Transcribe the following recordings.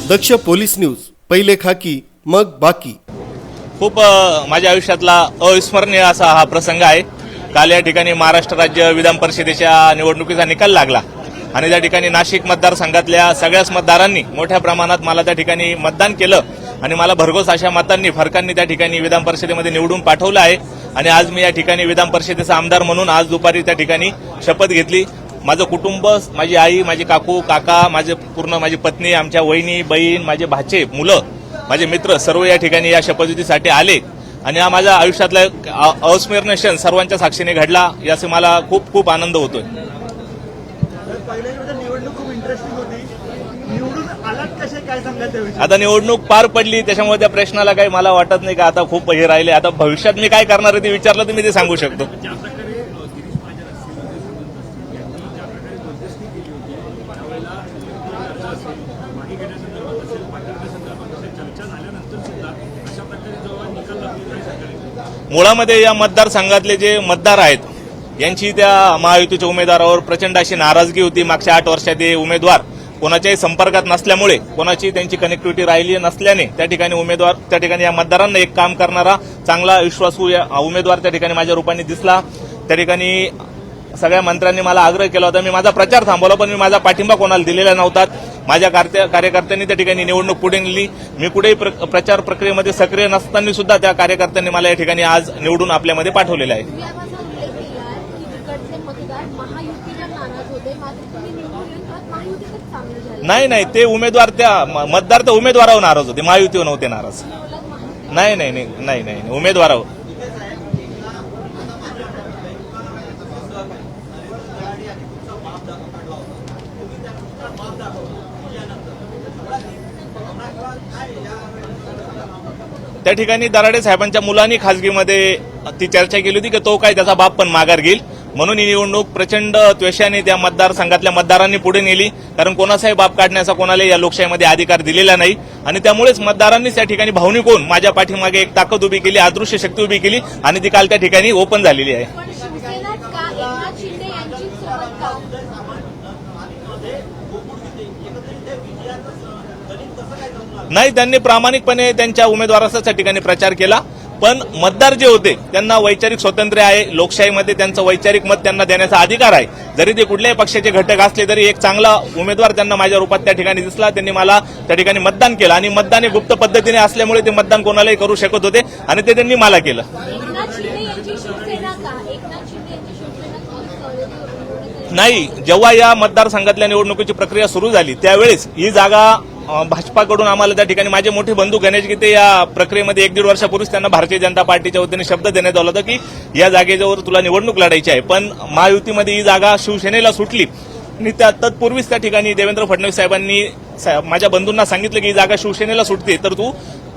दक्ष police news, पहिले खाकी मग बाकी। खूप माझ्या आयुष्यातला अविस्मरणीय असा हा प्रसंग आहे। काल या ठिकाणी महाराष्ट्र राज्य विधान परिषदेच्या निवडणुकीचा निकाल लागला आणि त्या ठिकाणी नाशिक मतदारसंघातल्या सगळ्याच मतदारांनी मोठ्या प्रमाणात मला त्या ठिकाणी मतदान केलं आणि मला भरघोस अशा मतांनी फरकांनी त्या ठिकाणी विधान परिषदेमध्ये निवडून पाठवलं आहे। आणि आज मी या ठिकाणी विधान परिषदेचा आमदार म्हणून आज दुपारी त्या ठिकाणी शपथ घेतली। माझं कुटुंब, माझी आई, माझे काकू काका, माझी पत्नी, आमच्या वहिनी बहीण, माझे भाचे मुलं, माझे मित्र सर्व या ठिकाणी या शपथविधीसाठी आले आणि हा माझ्या आयुष्यातला अविस्मरणीय क्षण सर्वांच्या साक्षीने घडला, याचा मला खूप खूप आनंद होतोय। आता निवडणूक पार पडली त्याच्यामुळे त्या प्रश्नाला काही मला वाटत नाही का आता खूप हे राहिले। आता भविष्यात मी काय करणार आहे ते विचारलं तर मी ते सांगू शकतो। मुळामध्ये या मतदारसंघातले जे मतदार आहेत यांची त्या महायुतीच्या उमेदवारावर प्रचंड अशी नाराजगी होती। मागच्या 8 वर्षात हे उमेदवार कोणाच्याही संपर्कात नसल्यामुळे, कोणाची त्यांची कनेक्टिव्हिटी राहिली नसल्याने त्या ठिकाणी या मतदारांना एक काम करणारा चांगला विश्वासू उमेदवार त्या ठिकाणी माझ्या रूपाने दिसला। त्या ठिकाणी सगळ्या मंत्र्यांनी मला आग्रह केला होता, मी माझा प्रचार थांबवला पण मी माझा पाठिंबा कोणाला दिलेला नव्हता। माझ्या कार्यकर्त्यांनी त्या ठिकाणी निवडणूक पुढे नेली। मी कुठेही प्रचार प्रक्रियेमध्ये सक्रिय नसताना सुद्धा त्या कार्यकर्त्यांनी मला या ठिकाणी आज निवडून आपल्यामध्ये पाठवलेलं आहे। नाही, ते उमेदवार मतदार तर उमेदवारावर नाराज होते, महायुतीवर नव्हते नाराज। नाही, उमेदवारावर। त्या ठिकाणी दराडे साहेबांच्या मुलांनी खासगीमध्ये ती चर्चा केली होती की तो काय त्याचा बाप पण माघार घेईल, म्हणून ही निवडणूक प्रचंड त्वेषाने त्या मतदारसंघातल्या मतदारांनी पुढे नेली। कारण कोणाचाही बाप काढण्याचा कोणाला या लोकशाहीमध्ये अधिकार दिलेला नाही आणि त्यामुळेच मतदारांनी त्या ठिकाणी भावनिक होऊन माझ्या पाठीमागे एक ताकद उभी केली, अदृश्य शक्ती उभी केली आणि ती काल त्या ठिकाणी ओपन झालेली आहे। नाही, त्यांनी प्रामाणिकपणे त्यांच्या उमेदवाराचा त्या ठिकाणी प्रचार केला, पण मतदार जे होते त्यांना वैचारिक स्वातंत्र्य आहे। लोकशाहीमध्ये त्यांचं वैचारिक मत त्यांना देण्याचा अधिकार आहे। जरी ते कुठल्याही पक्षाचे घटक असले तरी एक चांगला उमेदवार त्यांना माझ्या रूपात त्या ठिकाणी दिसला। त्यांनी मला त्या ठिकाणी मतदान केलं आणि मतदान हे गुप्त पद्धतीने असल्यामुळे ते मतदान कोणालाही करू शकत होते आणि ते त्यांनी मला केलं। नाही, जेव्हा या मतदारसंघातल्या निवडणुकीची प्रक्रिया सुरू झाली त्यावेळेस ही जागा भाजपाकडून आम्हाला त्या ठिकाणी माझे मोठे बंधू गणेश गीते या प्रक्रियेमध्ये 1-1.5 वर्षापूर्वीच त्यांना भारतीय जनता पार्टीच्या वतीने शब्द देण्यात आला होता की या जागेवर तुला निवडणूक लढायची आहे, पण महायुतीमध्ये ही जागा शिवसेनेला सुटली आणि तत्पूर्वीच त्या ठिकाणी देवेंद्र फडणवीस साहेबांनी माझ्या बंधूंना सांगितलं की ही जागा शिवसेनेला सुटते तर तू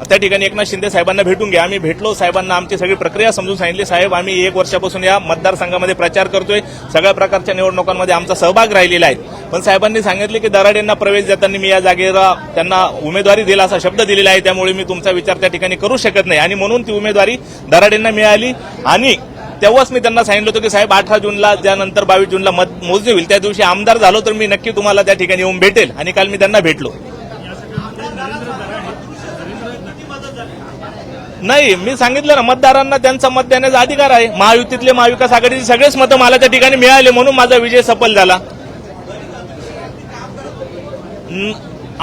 त्या ठिकाणी एकनाथ शिंदे साहेबांना भेटून घ्या। आम्ही भेटलो, साहेबांना आमची सगळी प्रक्रिया समजून सांगितली। साहेब, आम्ही 1 वर्षापासून या मतदारसंघामध्ये प्रचार करतोय, सगळ्या प्रकारच्या निवडणुकांमध्ये आमचा सहभाग राहिलेला आहे, पण साहेबांनी सांगितले की दराडेंना प्रवेश देताना मी या जागेला त्यांना उमेदवारी दिला असा शब्द दिलेला आहे, त्यामुळे मी तुमचा विचार त्या ठिकाणी करू शकत नाही आणि म्हणून ती उमेदवारी दराडेंना मिळाली। आणि तेव्हाच मी त्यांना सांगितलं होतं की साहेब 18 जूनला त्यानंतर 22 जूनला मत मोजणी होईल, त्या दिवशी आमदार झालो तर मी नक्की तुम्हाला त्या ठिकाणी येऊन भेटेल आणि काल मी त्यांना भेटलो। नाही, मी सांगितलं ना, मतदारांना त्यांचा मत देण्याचा अधिकार आहे। महायुतीतले महाविकास आघाडीचे सगळेच मतं मला त्या ठिकाणी मिळाले म्हणून माझा विजय सफल झाला।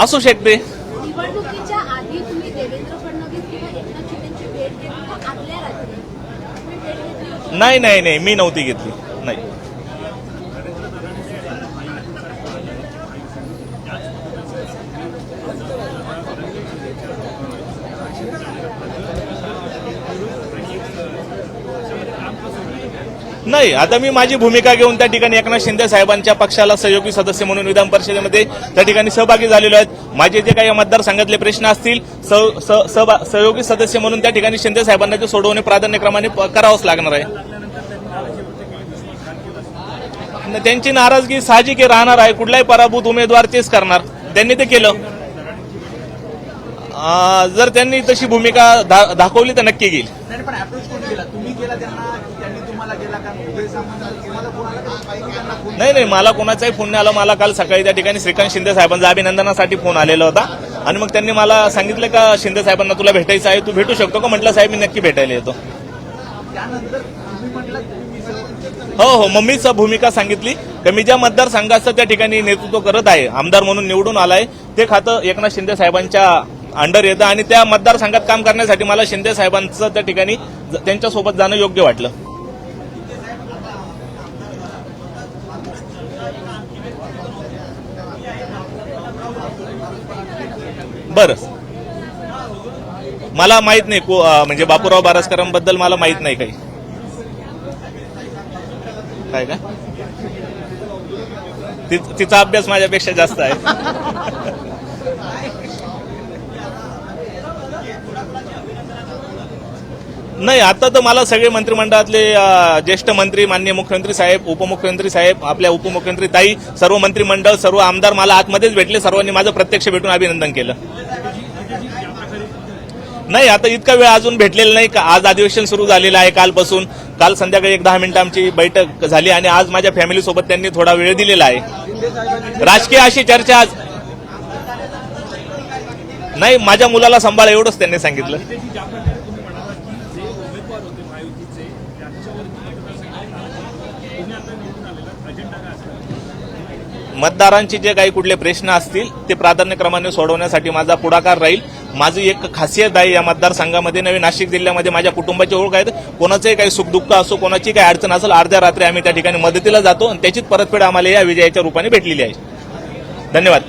असू शकते। नाही, मी नव्हती घेतली। नाही, नाही, आता मी माझी भूमिका घेऊन त्या ठिकाणी एकनाथ शिंदे साहेबांच्या पक्षाला सहयोगी सदस्य म्हणून विधान परिषदेमध्ये त्या ठिकाणी सहभागी झालेलो आहेत। माझे जे काही मतदारसंघातले प्रश्न असतील सहयोगी सदस्य म्हणून त्या ठिकाणी शिंदे साहेबांना ते सोडवणे प्राधान्यक्रमाने करावंच लागणार आहे। त्यांची नाराजगी साहजिक राहणार आहे, कुठलाही पराभूत उमेदवार तेच करणार, त्यांनी ते केलं। जर त्यांनी तशी भूमिका दाखवली तर नक्की घेईल। नाही, मला कोणाचाही फोन नाही आला। मला काल सकाळी त्या ठिकाणी श्रीकांत शिंदे साहेबांचा अभिनंदनासाठी फोन आलेला होता आणि मग त्यांनी मला सांगितलं का शिंदे साहेबांना तुला भेटायचं आहे, तू भेटू शकतो का? म्हटलं साहेब मी नक्की भेटायला येतो. हो, मग मीच भूमिका सांगितली की मी ज्या मतदारसंघाचं त्या ठिकाणी नेतृत्व करत आहे, आमदार म्हणून निवडून आलाय, ते खातं एकनाथ शिंदे साहेबांच्या अंडर येतं आणि त्या मतदारसंघात काम करण्यासाठी मला शिंदे साहेबांचं त्या ठिकाणी त्यांच्यासोबत जाणं योग्य वाटलं. बरं, मला माहित नाही म्हणजे बापूराव बारसकरांबद्दल मला माहित नाही काही. काय का तिचा अभ्यास माझ्यापेक्षा जास्त आहे. नाही, आता तर मला सगळे मंत्रिमंडळातले ज्येष्ठ मंत्री, माननीय मुख्यमंत्री साहेब, उपमुख्यमंत्री साहेब, आपल्या उपमुख्यमंत्री ताई, सर्व मंत्रिमंडळ, सर्व आमदार मला आतमध्येच भेटले. सर्वांनी माझं प्रत्यक्ष भेटून अभिनंदन केलं. नाही, आता इतका वेळ अजून भेटलेला नाही. आज अधिवेशन सुरू झालेलं आहे कालपासून. काल संध्याकाळी एक 10 मिनिटं आमची बैठक झाली आणि आज माझ्या फॅमिलीसोबत त्यांनी थोडा वेळ दिलेला आहे. राजकीय अशी चर्चा आज नाही, माझ्या मुलाला सांभाळ एवढंच त्यांनी सांगितलं. मतदारांचे जे काही कुठले प्रश्न असतील ते प्राधान्यक्रमाने सोडवण्यासाठी माझा पुढाकार राहील. माझी एक खासियत आहे या मतदारसंघामध्ये, नवी नाशिक जिल्ह्यामध्ये माझ्या कुटुंबाची ओळख आहे. कोणाचंही काही सुखदुःख असो, कोणाची काही अडचण असेल, अर्ध्या रात्री आम्ही त्या ठिकाणी मदतीला जातो आणि त्याचीच परतफेड आम्हाला या विजयाच्या रूपाने भेटलेली आहे. धन्यवाद.